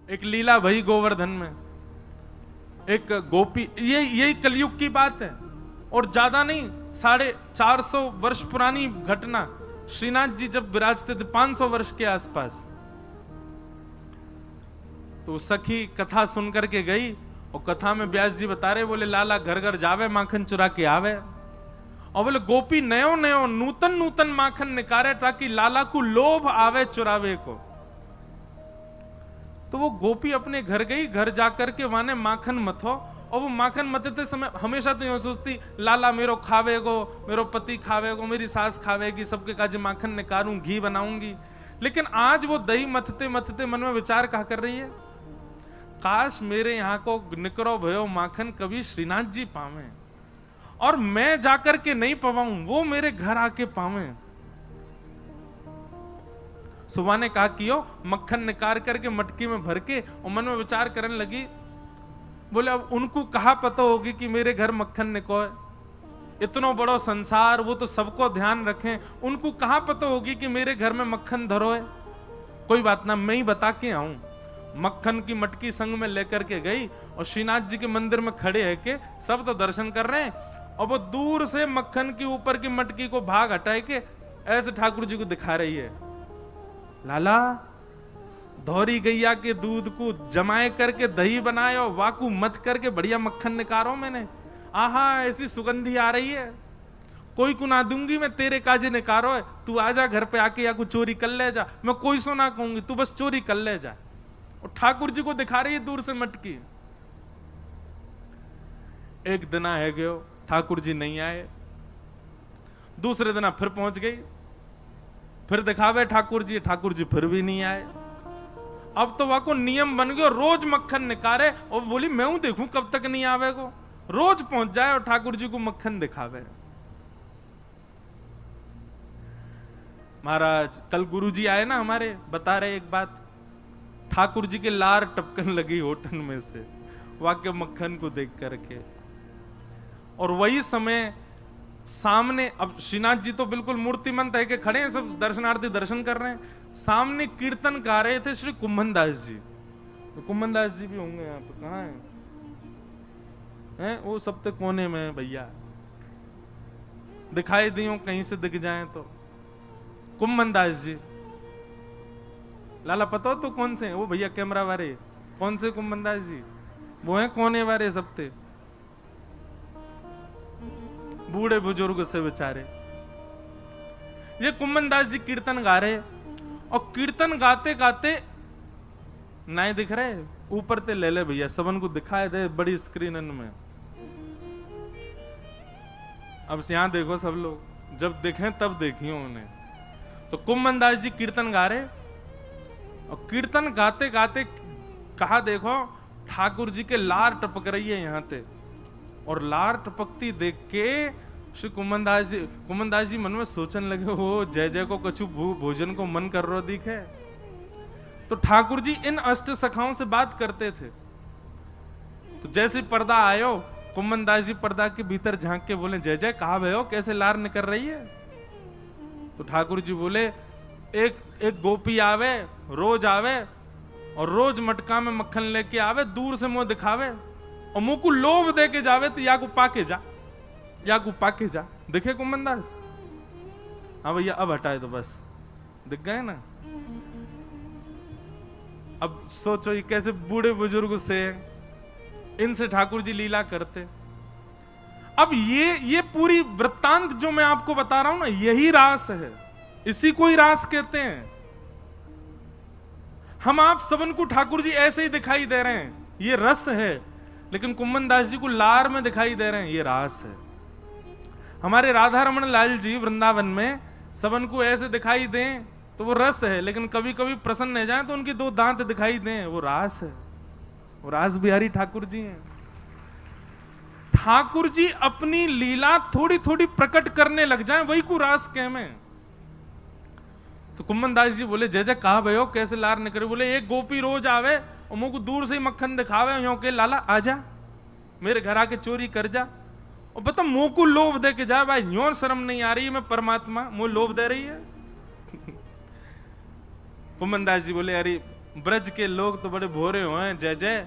एक लीला भई गोवर्धन में, एक गोपी, यही कलयुग की बात है और ज्यादा नहीं, 450 वर्ष पुरानी घटना। श्रीनाथ जी जब विराजते थे 500 वर्ष के आसपास, तो सखी कथा सुन करके गई और कथा में व्यास जी बता रहे, बोले लाला घर घर जावे माखन चुरा के आवे, और बोले गोपी नयो नयो नूतन नूतन माखन निकारे ताकि लाला को लोभ आवे चुरावे को। तो वो गोपी अपने घर गई, घर जाकर के वहां ने माखन मथो, और वो माखन मथते समय हमेशा तो यूं सोचती लाला मेरो खावेगो, मेरो पति खावेगो, मेरी सास खावेगी, सबके काजे माखन निकालूं, घी बनाऊंगी। लेकिन आज वो दही मथते मथते मन में विचार कहा कर रही है, काश मेरे यहां को निकरो भयो माखन कभी श्रीनाथ जी पावे, और मैं जाकर के नहीं पवाऊं, वो मेरे घर आके पावे। सुबह ने कहा कियो, मक्खन निकाल करके मटकी में भर के, और मन में विचार करने लगी, बोले अब उनको कहा पता होगी कि मेरे घर मक्खन निकोए, इतना बड़ा संसार, वो तो सबको ध्यान रखें, उनको कहा पता होगी कि मेरे घर में मक्खन धरो है। कोई बात ना, मैं ही बता के आऊं। मक्खन की मटकी संग में लेकर के गई और श्रीनाथ जी के मंदिर में खड़े है के सब तो दर्शन कर रहे हैं, और वो दूर से मक्खन के ऊपर की मटकी को भाग हटाए के ऐसे ठाकुर जी को दिखा रही है, लाला धौरी गैया के दूध को जमाए करके दही बनाए और वाकू मत करके बढ़िया मक्खन निकारो मैंने, आहा ऐसी सुगंधी आ रही है, कोई को ना दूंगी मैं, तेरे काजे निकारो है, तू आजा घर पे आके, या को चोरी कर ले जा, मैं कोई सो ना कहूंगी, तू बस चोरी कर ले जा। और ठाकुर जी को दिखा रही है दूर से मटकी। एक दिन है गयो, ठाकुर जी नहीं आए, दूसरे दिन फिर पहुंच गई, फिर दिखावे ठाकुर जी फिर भी नहीं आए। अब तो वहां को नियम बन गया, रोज मक्खन निकाले, और बोली मैं हूं देखूं कब तक नहीं आवे को, रोज पहुंच जाए और ठाकुर जी को मक्खन दिखावे। महाराज कल गुरु जी आए ना हमारे, बता रहे एक बात, ठाकुर जी के लार टपकन लगी होटल में से वाक्य मक्खन को देख करके। और वही समय सामने, अब श्रीनाथ जी तो बिल्कुल मूर्तिमंत है कि खड़े हैं, सब दर्शनार्थी दर्शन कर रहे हैं, सामने कीर्तन गा रहे थे श्री कुम्भन दास जी। तो कुम्भन दास जी भी होंगे यहाँ पे, कहाँ हैं? वो सब तो कोने में भैया, दिखाई दियो कहीं से दिख जाए तो। कुम्भन दास जी, लाला पता हो तो कौन से हैं? वो भैया कैमरा वाले, कौन से कुम्भन दास जी? वो हैं कोने वाले सबते, बूढ़े बुजुर्ग से बेचारे। ये कुम्भन दास जी कीर्तन गा रहे, और कीर्तन गाते गाते नहीं दिख रहे, ऊपर ते ले ले भैया, सबन को दिखाए दे बड़ी स्क्रीन में। अब यहां देखो सब लोग, जब देखें तब देखियो उन्हें। तो कुम्भन दास जी कीर्तन गा रहे, और कीर्तन गाते गाते कहा देखो ठाकुर जी के लार टपक रही है यहां ते, और लार टपकती देख के श्री कुम्भन दास जी मन में सोचने लगे, हो जय जय को कछु भोजन को मन कर रो दिखे। तो ठाकुर जी इन अष्ट सखाओं से बात करते थे। तो जैसे पर्दा आयो, कुम्भन दास जी पर्दा के भीतर झांक के बोले, जय जय कहा भयो, कैसे लार निकल रही है? तो ठाकुर जी बोले, एक गोपी आवे, रोज आवे, और रोज मटका में मक्खन लेके आवे, दूर से मुंह दिखावे, और मुंह को लोभ दे के जावे, तो या को पाके जा, या को पाके जा। दिखे कुम्भन दास? हाँ भैया अब हटाए तो बस, दिख गए ना। अब सोचो ये कैसे बूढ़े बुजुर्ग से, इनसे ठाकुर जी लीला करते। अब ये पूरी वृत्तांत जो मैं आपको बता रहा हूं ना, यही रास है, इसी को ही रास कहते हैं। हम आप सबन को ठाकुर जी ऐसे ही दिखाई दे रहे हैं, ये रस है, लेकिन कुम्भन दास जी को लार में दिखाई दे रहे हैं, ये रास है। हमारे राधा रमन लाल जी वृंदावन में सबन को ऐसे दिखाई दें तो वो रस है, लेकिन कभी कभी प्रसन्न हो जाए तो उनके दो दांत दिखाई दें, वो रास है। वो रास बिहारी ठाकुर जी हैं। ठाकुर जी अपनी लीला थोड़ी थोड़ी प्रकट करने लग जाएं, वही को रास कह में। तो कुम्भन दास जी बोले, जय जय कहा भयो, कैसे लार निकले? बोले, एक गोपी रोज आवे और मुंह को दूर से ही मक्खन दिखावे, यो के लाला आजा मेरे घर आके चोरी कर जा, और बता मुंह को लोभ दे के जा। भाई यो शर्म नहीं आ रही है, मैं परमात्मा मुंह लोभ दे रही है? कुम्भन दास जी बोले, अरे ब्रज के लोग तो बड़े भोरे हुए, जय जय।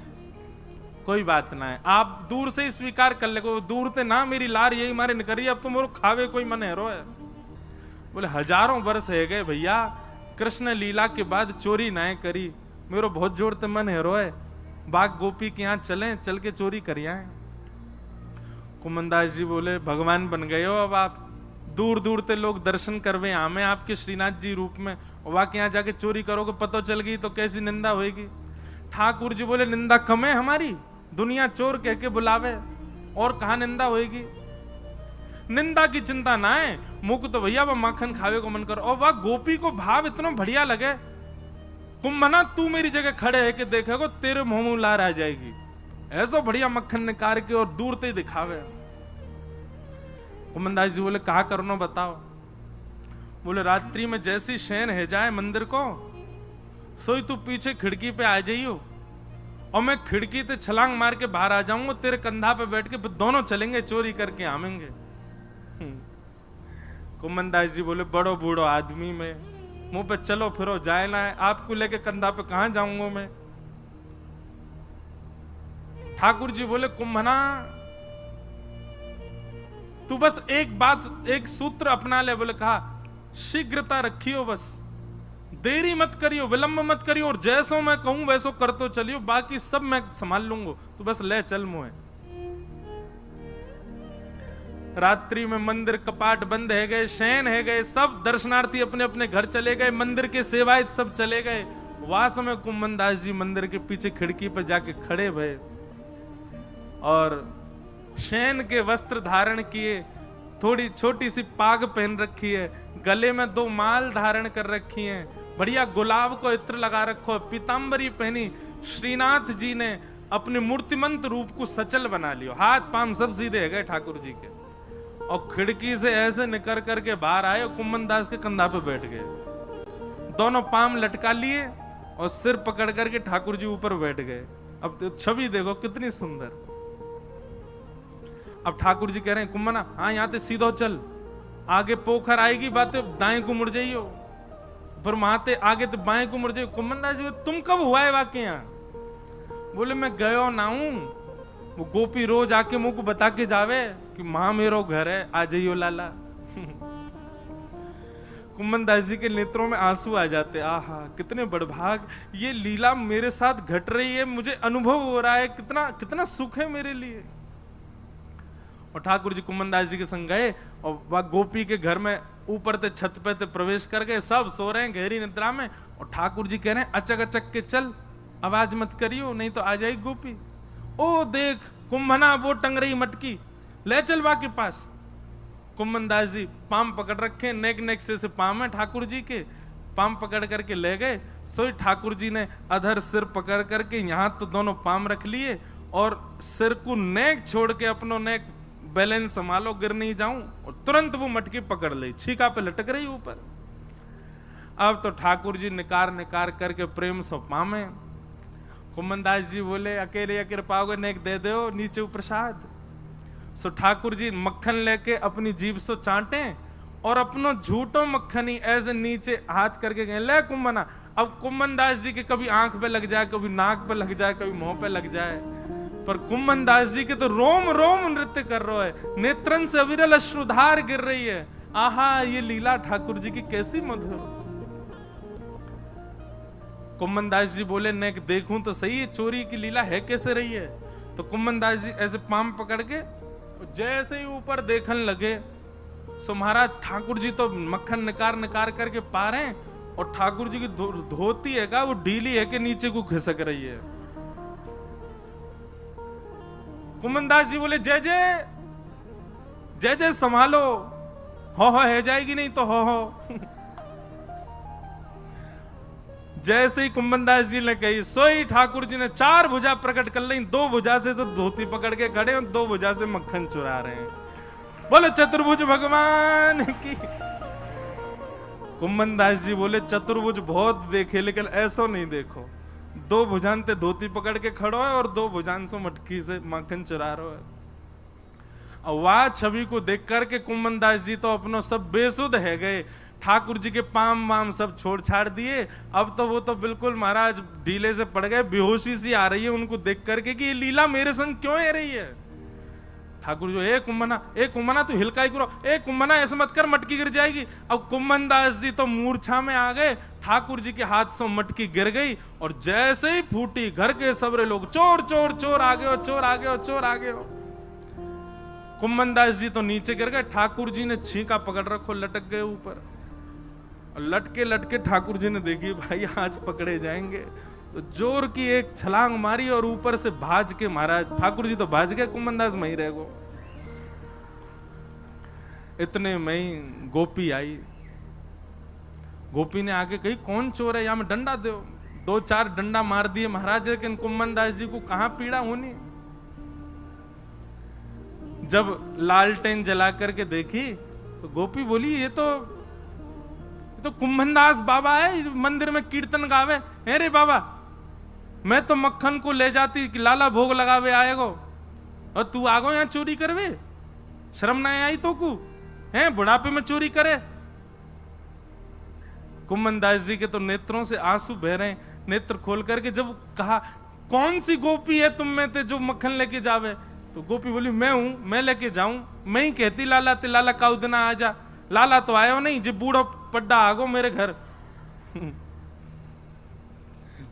कोई बात ना है, आप दूर से ही स्वीकार कर ले, दूर से ना मेरी लार यही मारे निकरी, अब तो मोर खावे कोई मन हेरो है। बोले हजारों वर्ष है गए भैया, कृष्ण लीला के बाद चोरी ना करी, मेरो बहुत जोर ते मन हेरो है, बाग गोपी के यहाँ चलें, चल के चोरी करिए। कुमनदास जी बोले भगवान बन गए हो अब आप, दूर दूर से लोग दर्शन करवे आमे आपके श्रीनाथ जी रूप में, वहां के यहाँ जाके चोरी करोगे, पता चल गई तो कैसी निंदा होगी। ठाकुर जी बोले निंदा कम है हमारी, दुनिया चोर कह के बुलावे, और कहा निंदा होगी। निंदा की चिंता ना है, मुख तो भैया वह माखन खावे को मन करो। और वह गोपी को भाव इतना बढ़िया लगे, कुंभना तू मेरी जगह खड़े है कि देखेगो तेरे मुंह में लार आ जाएगी, ऐसा बढ़िया मक्खन निकाल के और दूर से दिखावे। कुमनदास जी बोले कहा करनो बताओ। बोले रात्रि में जैसी शयन है जाए मंदिर को, सोई तू पीछे खिड़की पे आ जाइयो, और मैं खिड़की से छलांग मार के बाहर आ जाऊंगा, तेरे कंधा पे बैठ के दोनों चलेंगे चोरी करके आवेंगे। कुमनदास जी बोले बड़ो बूढ़ो आदमी में मुंह पे चलो फिरो जाए ना है, आपको लेके कंधा पे कहां जाऊंगा मैं। ठाकुर जी बोले कुंभना तू बस एक बात, एक सूत्र अपना ले। बोले कहा शीघ्रता रखियो, बस देरी मत करियो, विलंब मत करियो, और जैसो मैं कहूं वैसो कर तो चलियो, बाकी सब मैं संभाल लूंगा, तू बस ले चल मुझे। रात्रि में मंदिर कपाट बंद है गए, शयन है गए, सब दर्शनार्थी अपने अपने घर चले गए, मंदिर के सेवायत सब चले गए। वास में कुमनदास जी मंदिर के पीछे खिड़की पर जाके खड़े भये और शयन के वस्त्र धारण किए, थोड़ी छोटी सी पाग पहन रखी है, गले में 2 माल धारण कर रखी हैं, बढ़िया गुलाब को इत्र लगा रखो, पीतांबरी पहनी। श्रीनाथ जी ने अपने मूर्तिमंत रूप को सचल बना लियो, हाथ पांव सब सीधे है गए ठाकुर जी के, और खिड़की से ऐसे निकल करके बाहर आए, कुमनदास के कंधा पे बैठ गए, दोनों पांव लटका लिए और सिर पकड़ करके ठाकुर जी ऊपर बैठ गए। अब तो छवि देखो कितनी सुंदर। अब ठाकुर जी कह रहे हैं कुम्भना हाँ यहाँ से सीधो चल, आगे पोखर आएगी बातें दाएं को मुड़ जाइयो, पर वहां आगे तो बाएं को मुड़ जाइयो। कुमनदास जी तुम कब हुआ है वाकई यहाँ? बोले मैं गयो ना हूं, वो गोपी रोज आके मुझको बता के जावे कि मां मेरो घर है, आ जाइयो लाला। कुमनदास जी के नेत्रों में आंसू आ जाते, आहा कितने बड़भाग, ये लीला मेरे साथ घट रही है, मुझे अनुभव हो रहा है, कितना कितना सुख है मेरे लिए। और ठाकुर जी कुमनदास जी के संग गए और वह गोपी के घर में ऊपर से छत पे ते प्रवेश कर गए, सब सो रहे हैं गहरी निद्रा में, और ठाकुर जी कह रहे हैं अचक अचक के चल, आवाज मत करियो नहीं तो आ जाएगी गोपी। ओ देख कुंभना वो टंग रही मटकी, ले चल बा के पास। कुमनदास जी पाम पकड़ रखे, नेक नेक से पाम है ठाकुर जी के, पाम पकड़ करके ले गए। सोई ठाकुर जी ने अधर सिर पकड़ करके यहाँ तो दोनों पाम रख लिए, और सिर को नेक छोड़ के अपनो नेक बैलेंस संभालो गिर नहीं जाऊं, और तुरंत वो मटकी पकड़ ली, छीका पे लटक रही ऊपर। अब तो ठाकुर जी निकार निकार करके प्रेम से पामे। कुमनदास जी बोले अकेले अकेले पाओगे नेक दे दो नीचे प्रसाद। सो ठाकुर जी मक्खन लेके अपनी जीभ से चाटे और अपनो झूठो मक्खन ही ऐसे नीचे हाथ करके गए ले कुंभना। अब कुमनदास जी के कभी आंख पे लग जाए, कभी नाक पे लग जाए, कभी मुंह पे लग जाए, पर कुमनदास जी के तो रोम रोम नृत्य कर रहा है, नेत्रन से अविरल अश्रुधार गिर रही है। आहा ये लीला ठाकुर जी की कैसी मधुर। कुमनदास जी बोले नेक देखूं तो सही है चोरी की लीला है कैसे रही है। तो कुमनदास जी ऐसे पाम पकड़ के जैसे ही ऊपर देखने लगे, सो महाराज ठाकुर जी तो मक्खन निकार निकार करके पा रहे हैं, और ठाकुर जी की धोती है का वो ढीली है कि नीचे को खिसक रही है। कुमनदास जी बोले जय जय जय जय संभालो, हो है जाएगी नहीं तो हो। जैसे ही कुमनदास जी ने कही सोई ठाकुर जी ने 4 भुजा प्रकट कर ली, 2 भुजा से तो धोती पकड़ के खड़े और 2 भुजा से मक्खन चुरा रहे हैं। बोले चतुर्भुज भगवान की। कुमनदास जी बोले चतुर्भुज बहुत देखे लेकिन ऐसा नहीं देखो, 2 भुजान ते धोती पकड़ के खड़ो है और 2 भुजान से मटकी से मक्खन चुरा रहे है। और वह छवि को देख करके कुमनदास जी तो अपनो सब बेसुध है गए। ठाकुर जी के पाम वाम सब छोड़ छाड़ दिए। अब तो वो तो बिल्कुल महाराज ढीले से पड़ गए, बेहोशी सी आ रही है उनको देख करके कि ये लीला मेरे संग क्यों है रही है। ठाकुर जो ए कुंभना तू हिलकाई करो, ए कुंभना ऐसे मत कर, मटकी गिर जाएगी। अब कुंभन दास जी तो मूर्छा में आ गए, ठाकुर जी के हाथ से मटकी गिर गई और जैसे ही फूटी घर के सबरे लोग चोर चोर चोर आ गए हो, चोर आ गए हो, चोर आ गए हो। कुंभन दास जी तो नीचे गिर गए, ठाकुर जी ने छींका पकड़ रखो, लटक गए ऊपर। और लटके लटके ठाकुर जी ने देखी भाई आज पकड़े जाएंगे, तो जोर की एक छलांग मारी और ऊपर से भाज के महाराज ठाकुर जी तो भाज गए, कुंभन दास वहीं रह गो। इतने में ही गोपी आई। गोपी ने आके कही कौन चोर है, यहां में डंडा दो। 2-4 डंडा मार दिए महाराज, लेकिन कुंभन दास जी को कहां पीड़ा होनी। जब लालटेन जला करके देखी तो गोपी बोली ये तो कुंभनदास बाबा है, मंदिर में कीर्तन गावे। है रे बाबा, मैं तो मक्खन को ले जाती कि लाला भोग लगावे आएगो, और तू आगो यहाँ चोरी करवे, शर्म ना आई तो को है, बुढ़ापे में चोरी करे। कुंभनदास जी के तो नेत्रों से आंसू बह रहे, नेत्र खोल करके जब कहा कौन सी गोपी है तुम में ते जो मक्खन लेके जावे, तो गोपी बोली मैं हूं, मैं लेके जाऊं, मैं ही कहती लाला ते लाला काउदना आ जा। लाला तो आयो नहीं, जी बूढ़ो पड्डा आगो मेरे घर।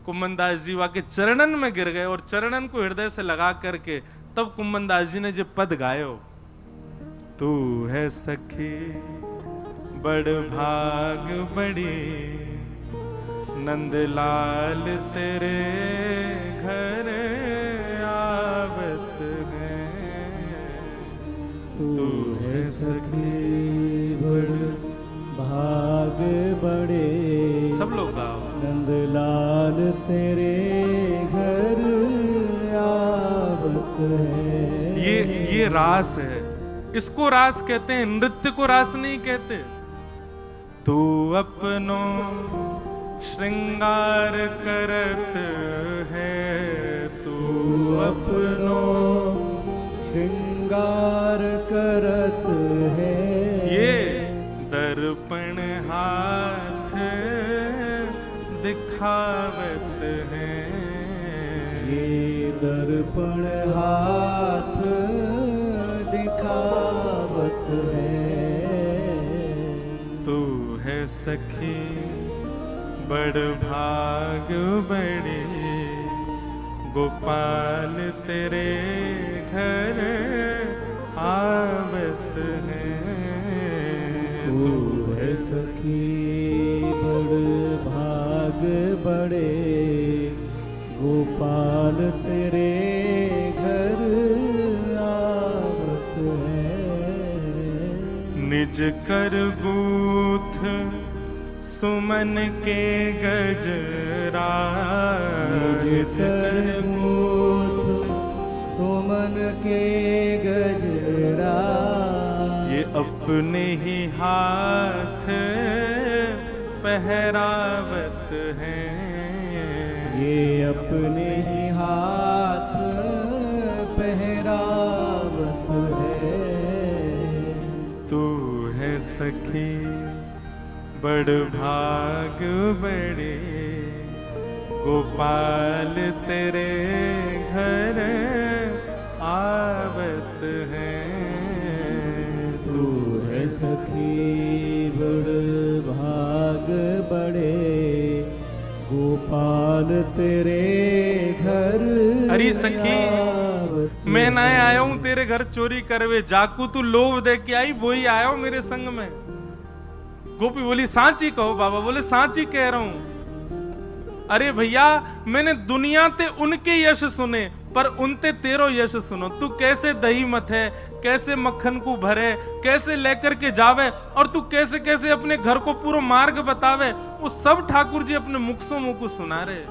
कुंभनदास जी वहां के चरणन में गिर गए और चरणन को हृदय से लगा करके तब कुंभनदास जी ने जो पद गायो, तू है सखी बड़ भाग बड़ी, नंदलाल तेरे घर आवत है। तू है सखी बड़ भाग बड़े, सब लोग गाओ, नंदलाल तेरे घर आवत है। ये रास है, इसको रास कहते हैं, नृत्य को रास नहीं कहते। तू अपनो श्रृंगार करत है, तू अपनो श्रृंगार करत है। ये दर्पण हाथ दिखावत है, ये दर्पण हाथ दिखावत है। तू है सखी बड़ भाग बड़ी, गोपाल तेरे घर आवत है। तू है सखी बड़ भाग बड़े, गोपाल तेरे घर आवत है। निज कर गूथ सुमन के गजरा, निज कर गूथ सुमन के गजरा। ये अपने ही हाथ पहरावत है, ये अपने ही हाथ पहरावत है। तू है सखी बड़ भाग बड़े, गोपाल तेरे घर आवत है। तू है सखी बड़ भाग बड़े, गोपाल तेरे घर। अरे सखी मैं ना आया हूं तेरे घर चोरी करवे, जाकू तू लोभ दे के आई वही आया हूं मेरे संग में। गोपी बोली सांची कहो बाबा, बोले सांची कह रहा हूं। अरे भैया मैंने दुनिया ते उनके यश सुने पर उनते तेरो यश सुनो। तू कैसे दही मत है, कैसे मक्खन को भरे, कैसे लेकर के जावे, और तू कैसे कैसे अपने घर को पूरा मार्ग बतावे, वो सब ठाकुर जी अपने मुख से मुंह को सुना रहे।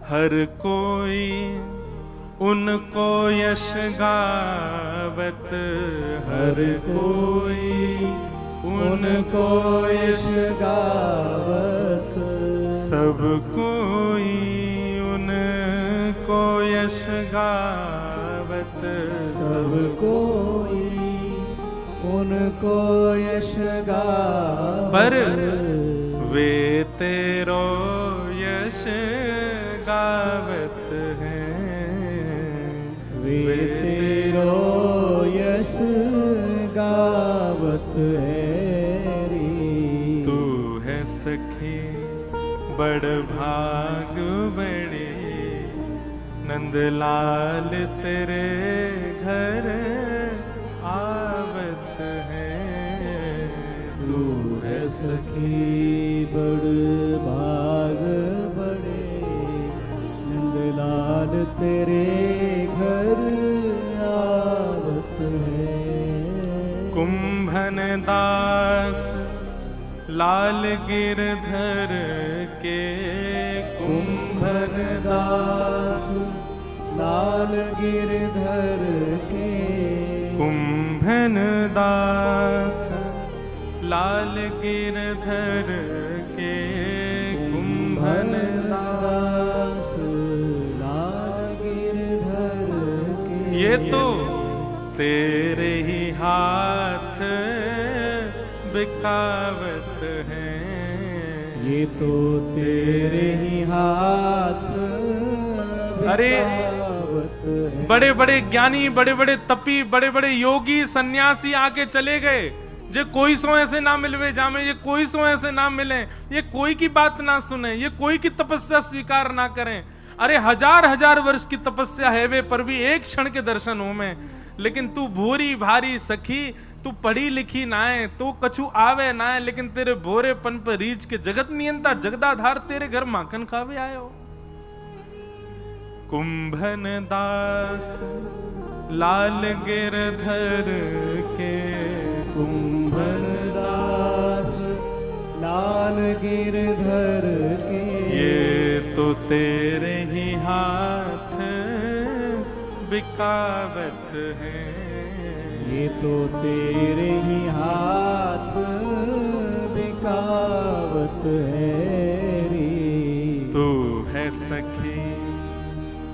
हर कोई उनको यश गावत, हर कोई उनको यश गावत। सब कोई उनको यश गावत, सब कोई उनको यश गावत पर वे तेरो यश गावत हैं, वे तेरो यश गावत है री। तू है सखी बड़ भाग बड़े, नंदलाल तेरे घर आवत है। तू है सखी बड़ भाग बड़े, नंदलाल तेरे घर आवत है। कुंभन दास लाल गिरधर के, कुंभन दास लाल गिरधर के, कुंभन दास लाल गिरधर के, कुंभन दास लाल गिरधर के। ये तो तेरे ही हाथ बिकावत हैं, ये तो तेरे ही हाथ अरे बिकावत है। बड़े बड़े ज्ञानी, बड़े बड़े तपी, बड़े बड़े योगी सन्यासी आके चले गए। जे कोई सो ऐसे ना मिलवे जामे, ये कोई सो ऐसे ना मिले, ये कोई की बात ना सुने, ये कोई की तपस्या स्वीकार ना करें। अरे हजार हजार वर्ष की तपस्या है वे, पर भी एक क्षण के दर्शन हो में। लेकिन तू भूरी भारी सखी, तू पढ़ी लिखी ना है, तो कछु आवे ना है, लेकिन तेरे भोरेपन पर रीछ के जगत नियंता जगदाधार तेरे घर माखन खावे आयो। कुंभन दास लाल गिरधर के, कुंभन दास लाल गिरधर के। ये तो तेरे ही हाथ बिकावत है, ये तो तेरे ही हाथ बिकावत है री। तू है सखी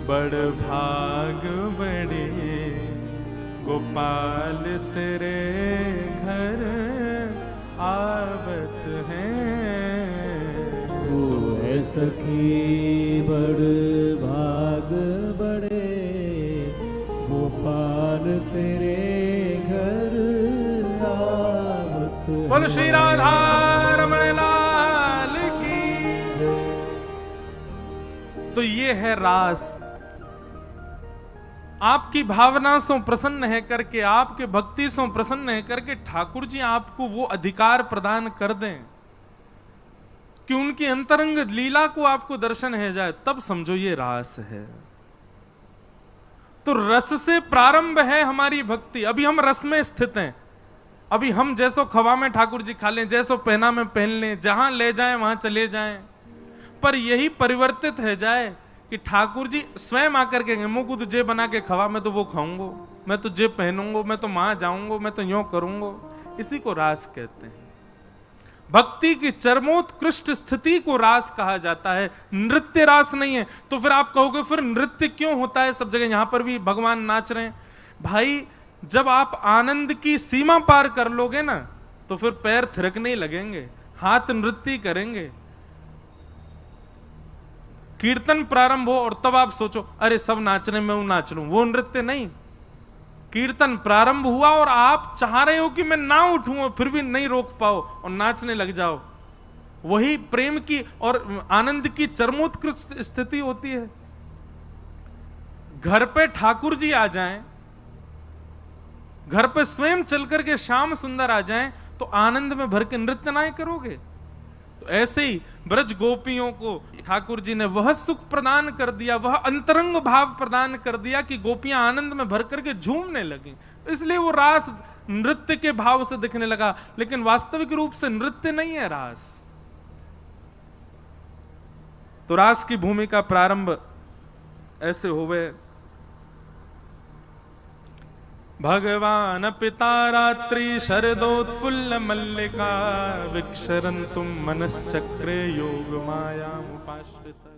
बड़ भाग बड़े, गोपाल तेरे घर आवत हैं। तू है सखी बड़ भाग बड़े, गोपाल तेरे घर आवत है। बोल श्री राधा रमण लाल की। तो ये है रास। आपकी भावना से प्रसन्न है करके, आपके भक्ति से प्रसन्न है करके ठाकुर जी आपको वो अधिकार प्रदान कर दें कि उनकी अंतरंग लीला को आपको दर्शन है जाए, तब समझो ये रास है। तो रस से प्रारंभ है हमारी भक्ति। अभी हम रस में स्थित हैं। अभी हम जैसो खवा में ठाकुर जी खा लें, जैसो पहना में पहन लें, जहां ले जाएं वहां चले जाएं, पर यही परिवर्तित है जाए कि ठाकुर जी स्वयं आकर के मुंह को तुझे बना के खवा, मैं तो वो खाऊंगा, मैं तो जे पहनूंगा, मैं तो वहां जाऊंगा, मैं तो यूं करूंगा। इसी को रास कहते हैं। भक्ति की चरमोत्कृष्ट स्थिति को रास कहा जाता है, नृत्य रास नहीं है। तो फिर आप कहोगे फिर नृत्य क्यों होता है सब जगह, यहां पर भी भगवान नाच रहे हैं। भाई जब आप आनंद की सीमा पार कर लोगे ना, तो फिर पैर थिरकने ही लगेंगे, हाथ नृत्य करेंगे। कीर्तन प्रारंभ हो और तब आप सोचो अरे सब नाच रहे मैं नाच लूं, वो नृत्य नहीं। कीर्तन प्रारंभ हुआ और आप चाह रहे हो कि मैं ना उठूं और फिर भी नहीं रोक पाओ और नाचने लग जाओ, वही प्रेम की और आनंद की चरमोत्कृष्ट स्थिति होती है। घर पे ठाकुर जी आ जाएं, घर पे स्वयं चल करके श्याम सुंदर आ जाएं, तो आनंद में भर के नृत्य ना करोगे। तो ऐसे ही ब्रज गोपियों को ठाकुर जी ने वह सुख प्रदान कर दिया, वह अंतरंग भाव प्रदान कर दिया कि गोपियां आनंद में भर करके झूमने लगी। इसलिए वो रास नृत्य के भाव से दिखने लगा, लेकिन वास्तविक रूप से नृत्य नहीं है रास। तो रास की भूमिका प्रारंभ ऐसे हुए। भगवान पिता रात्रि शरदोत्फुल्ल मल्लिका, विक्षरन्तुम मनश्चक्रे योग मायामुपाश्रिता।